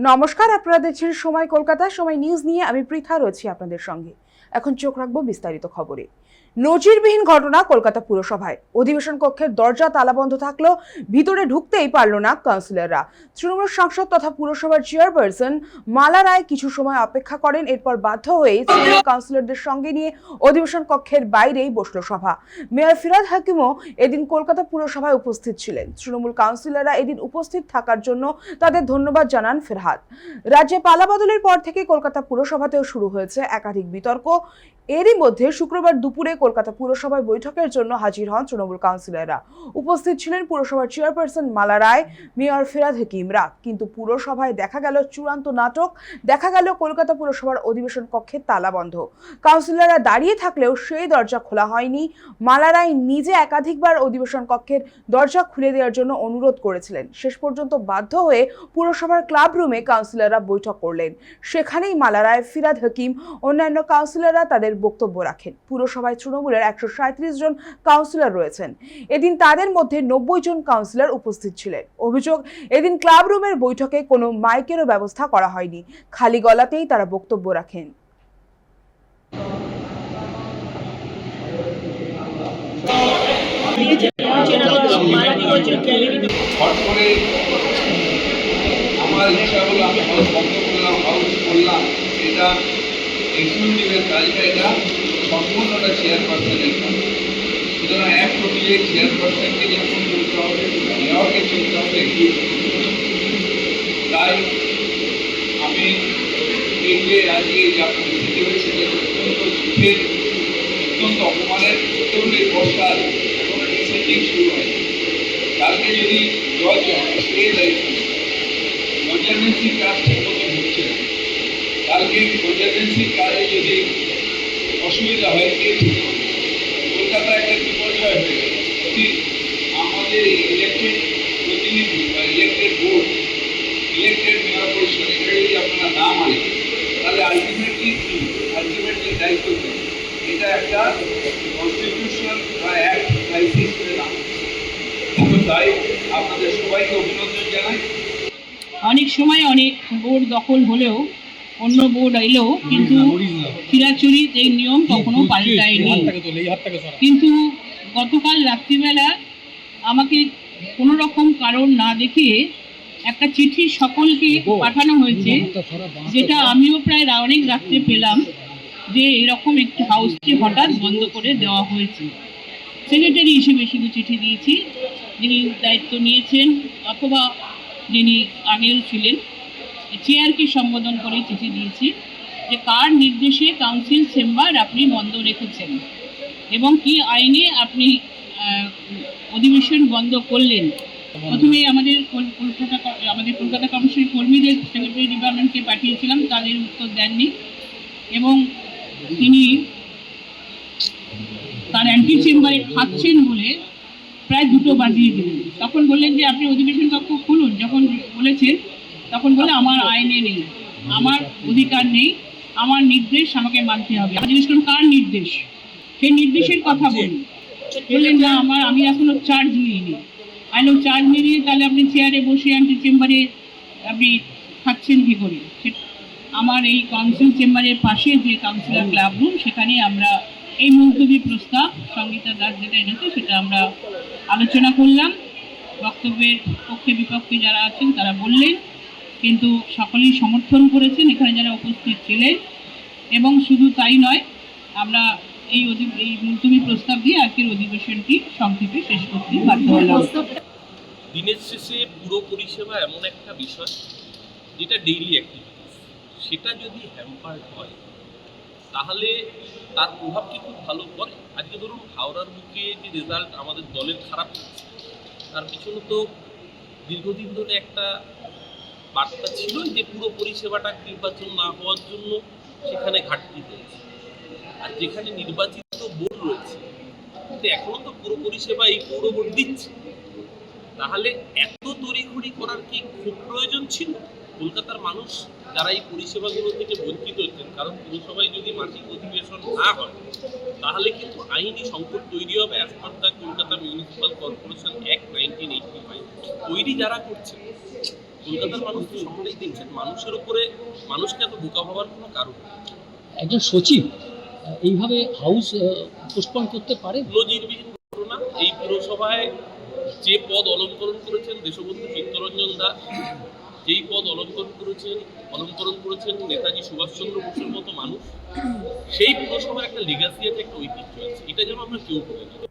নমস্কার, আপনারা দেখছেন সময় কলকাতা। সময় নিউজ নিয়ে আমি পৃথা রয়েছি আপনাদের সঙ্গে। এখন চোখ রাখবো বিস্তারিত খবরে। নজিরবিহীন ঘটনা কলকাতা পুরসভায়। অধিবেশন কক্ষের দরজা তালাবন্ধ থাকলেও ভিতরে ঢুকতেই পারল না কাউন্সিলররা। তৃণমূল সাংসদ তথা পুরসভার চেয়ারপারসন মালা রায় কিছু সময় অপেক্ষা করেন, এরপর বাধ্য হয়ে সিনিয়র কাউন্সিলরদের সঙ্গে নিয়ে অধিবেশন কক্ষের বাইরেই বসল সভা। মেয়র ফিরহাদ হাকিমও এদিন কলকাতা পুরসভায় উপস্থিত ছিলেন। তৃণমূল কাউন্সিলররা এদিন উপস্থিত থাকার জন্য তাদের ধন্যবাদ জানান ফিরহাদ। রাজ্যে পালাবদলের পর থেকে কলকাতা পুরসভাতেও শুরু হয়েছে একাধিক বিতর্ক। এরই মধ্যে শুক্রবার দুপুরে কলকাতা পুরসভায় বৈঠকের জন্য হাজির হন তৃণমূল কাউন্সিলররা। উপস্থিত ছিলেন পুরসভার চেয়ারপারসন মালা রায়, মেয়র ফিরহাদ হাকিমরা। কিন্তু পুরসভায় দেখা গেল চূড়ান্ত নাটক। দেখা গেল কলকাতা পুরসভার অধিবেশন কক্ষে তালা বন্ধ। কাউন্সিলররা দাঁড়িয়ে থাকলেও সেই দরজা খোলা হয়নি। মালা রায় নিজে একাধিকবার অধিবেশন কক্ষের দরজা খুলে দেওয়ার জন্য অনুরোধ করেছিলেন। শেষ পর্যন্ত বাধ্য হয়ে পুরসভার ক্লাব রুমে কাউন্সিলররা বৈঠক করলেন। সেখানেই মালা রায়, ফিরহাদ হাকিম, অন্যান্য কাউন্সিলররা তাদের বক্তব্য রাখেন। পুরসভায় তৃণমূলের 137 জন কাউন্সিলর রয়েছেন। এদিন তাদের মধ্যে 90 জন কাউন্সিলর উপস্থিত ছিলেন। অভিযোগ, এদিন ক্লাব রুমের বৈঠকে কোনো মাইকেরও ব্যবস্থা করা হয়নি। খালি গলাতেই তারা বক্তব্য রাখেন। আমার ইচ্ছা হলো আমি হাউস বন্ধ করলাম, হাউস করলাম। এটা এক্সিকিউটিভের কাজ, এটা সম্পূর্ণটা চেয়ারপারসনের কাজ। সুতরাং এক প্রক্রিয়ে চেয়ারপারসনকে যখন চলতে হবে, মেয়রকে চলতে হবে। তাই আমি এই যে আজকে যা পরিস্থিতি হয়েছে অত্যন্ত দুঃখের, অত্যন্ত অপমানের। বর্ষার এখন সেটিং শুরু হয়। কালকে যদি জল জমে কে দায়িত্ব? ইমার্জেন্সি কাজ ঠিক মতো হচ্ছে না। কালকে ইমার্জেন্সি কাজে যদি অসুবিধা হয় কে ঠিক হবে? কলকাতা একটা বিপর্যয় হয়ে গেল। যদি আমাদের ইলেকটেড প্রতিনিধি বা ইলেকটেড বোর্ড, ইলেকটেড মেয়র পরিষদ, এটা যদি আপনারা না মানেন, তাহলে আলটিমেটলি দায়িত্ব নেই। এটা একটা কনস্টিটিউশন বা অ্যাক্ট ক্রাইসিস হয়ে দাঁড়াচ্ছে। তাই আপনাদের সবাইকে অভিনন্দন জানাই। অনেক সময় অনেক বোর্ড দখল হলেও, অন্য বোর্ড এলেও, কিন্তু চিরাচরিত এই নিয়ম কখনো পাল্টায়নি। কিন্তু গতকাল রাত্রিবেলা আমাকে কোনো রকম কারণ না দেখিয়ে একটা চিঠি সকলকে পাঠানো হয়েছে, যেটা আমিও প্রায় অনেক রাত্রে পেলাম, যে এরকম একটি হাউসটি হঠাৎ বন্ধ করে দেওয়া হয়েছে। সেক্রেটারি হিসেবে শুধু চিঠি দিয়েছি, যিনি দায়িত্ব নিয়েছেন অথবা যিনি আগেও ছিলেন, চেয়ারকে সম্বোধন করে চিঠি দিয়েছি যে কার নির্দেশে কাউন্সিল চেম্বার আপনি বন্ধ রেখেছেন এবং কি আইনে আপনি অধিবেশন বন্ধ করলেন। প্রথমে আমাদের কলকাতা কমিশনের কর্মীদের সেক্রেটারি ডিপার্টমেন্টকে পাঠিয়েছিলাম, তাদের উত্তর দেননি এবং তিনি তার অ্যান্টি চেম্বারে খাচ্ছেন বলে প্রায় 2টো বাজিয়ে দিলেন। তখন বললেন যে আপনি অধিবেশন কক্ষ খুলুন। যখন বলেছেন তখন বলে আমার আইনে নেই, আমার অধিকার নেই, আমার নির্দেশ আমাকে মানতে হবে। আমি জিজ্ঞেস করুন কার নির্দেশ, সেই নির্দেশের কথা বললেন না আমি এখনো চার্জ নিইনি। আইনও চার্জ নিয়ে তাহলে আপনি চেয়ারে বসে অ্যান্টি চেম্বারে আপনি খাচ্ছেন কী করে? আমার এই কাউন্সিল চেম্বারের পাশে যে কাউন্সিলর ক্লাব রুম, সেখানে আমরা এই মুলতবি প্রস্তাব সঙ্গীতা দাস যেটা এনেছে সেটা আমরা আলোচনা করলাম। বক্তব্যের পক্ষে বিপক্ষে যারা আছেন তারা বললেন, কিন্তু সকলেই সমর্থন করেছেন এখানে যারা উপস্থিত ছিলেন। এবং শুধু তাই নয়, আমরা এই মুলতবি প্রস্তাব দিয়ে আজকের অধিবেশনটি সংক্ষেপে শেষ করতে বাধ্য হলাম। দিনের শেষে পুরো পরিষেবা এমন একটা বিষয় যেটা ডেইলি অ্যাক্টিভিটিস, সেটা যদি হ্যাম্পার্ড হয় তাহলে তার প্রভাব কি খুব ভালো পড়ে? আজকে ধরুন হাওড়ার বুকে যে রেজাল্ট আমাদের দলের খারাপ হচ্ছে, তার পিছনে তো দীর্ঘদিন ধরে একটা বার্তা ছিল যে পুরো পরিষেবাটা নির্বাচন না হওয়ার জন্য সেখানে ঘাটতি হয়েছে। আর যেখানে নির্বাচিত বোর্ড রয়েছে, কিন্তু এখনো তো পুরো পরিষেবা এই পৌর বোর্ড দিচ্ছে, তাহলে এত তড়িঘড়ি করার কি খুব প্রয়োজন ছিল? কলকাতার মানুষ যারা এই পরিষেবাগুলো থেকে বঞ্চিত হচ্ছেন, কারণ পুরসভায় যদি মাসিক অধিবেশন না হয় তাহলে কিন্তু আইনি সংকট তৈরি হবে। As per the Kolkata municipal corporation act 1985 তৈরি যারা করছেন, কলকাতার মানুষ তো সবটাই দেখছেন, মানুষের উপরে মানুষকে এত বোকা ভাবার কোনো কারণ নেই। একজন সচিব এইভাবে হাউস পোস্টপন করতে পারে? নজিরবিহীন ঘটনা। এই পুরসভায় যে পদ অলঙ্করণ করেছেন দেশবন্ধু চিত্তরঞ্জন দাস, যেই পদ অলঙ্করণ করেছেন নেতাজি সুভাষচন্দ্র বসুর মতো মানুষ, সেই পুরসভার একটা লেগাসি আছে, একটা ঐতিহ্য আছে, এটা যেন আমরা কেউ করে না।